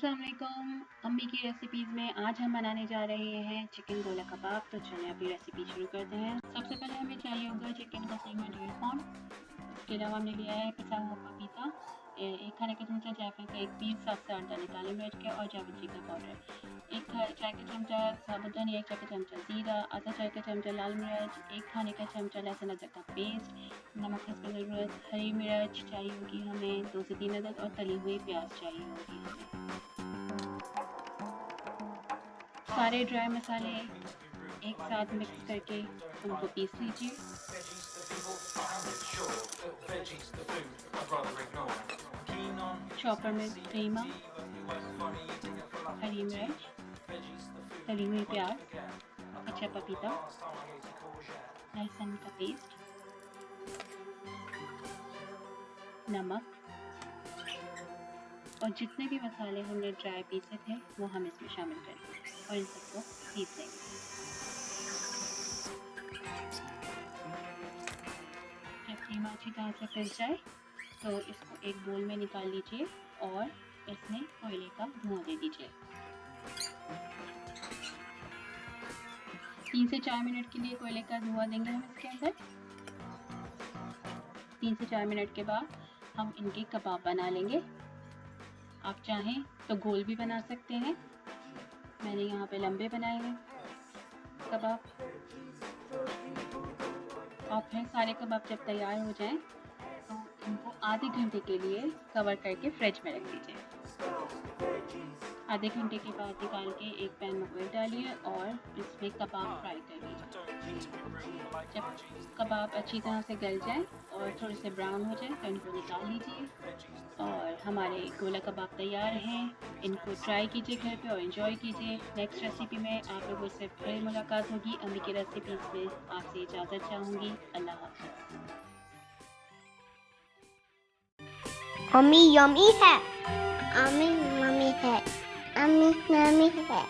अस्सलाम वालेकुम। अम्मी की रेसिपीज़ में आज हम बनाने जा रहे हैं चिकन गोला कबाब। तो चलिए अभी रेसिपी शुरू करते हैं। सबसे पहले हमें चाहिए होगा चिकन का कीमा 1.5 पाउंड। इसके अलावा हमने लिया है पिसा हुआ पपीता, एक खाने का चमचा जायफल का एक पीस, 7 से 8 दाने काली मिर्च के और जावित्री का पाउडर, एक चाय का चमचा साबुत धनिया, एक चाय का चमचा जीरा, आधा चाय का चमचा लाल मिर्च, एक खाने का चमचा लहसुन अदरक का पेस्ट, नमक हस्ब ज़रूरत, हरी मिर्च चाहिए होगी हमें 2 से 3 अदद और तली हुई प्याज चाहिए होगी हमें। सारे ड्राई मसाले एक साथ मिक्स करके उनको पीस लीजिए। चॉपर में कीमा, हरी मिर्च, तली हुई प्याज, कच्चा पपीता, लहसुन का पेस्ट, नमक और जितने भी मसाले हमने ड्राई पीसे थे वो हम इसमें शामिल करेंगे और इन सबको पीस लेंगे। जब कीमा अच्छी तरह से पिस जाए तो इसको एक बोल में निकाल लीजिए और इसमें कोयले का धुआं दे दीजिए। 3 से 4 मिनट के लिए कोयले का धुआं देंगे हम इसके अंदर। 3 से 4 मिनट के बाद हम इनके कबाब बना लेंगे। आप चाहें तो गोल भी बना सकते हैं, मैंने यहाँ पे लंबे बनाए हैं कबाब। और फिर सारे कबाब जब तैयार हो जाएं तो इनको आधे घंटे के लिए कवर करके फ्रिज में रख दीजिए। आधे घंटे के बाद निकाल के एक पैन में ऑयल डालिए और इसमें कबाब फ्राई कर लीजिए। जब कबाब अच्छी तरह से गल जाए और थोड़े से ब्राउन हो जाए तो इनको निकाल लीजिए। और हमारे गोला कबाब तैयार हैं। इनको ट्राई कीजिए घर पे और एंजॉय कीजिए। नेक्स्ट रेसिपी में आप लोगों से फिर मुलाकात होगी। अम्मी की रेसिपीज़ में आपसे इजाज़त चाहूँगी। अल्लाह हाफ़िज़। अम्मी यम्मी है, अम्मी मम्मी है, अम्मी मम्मी है।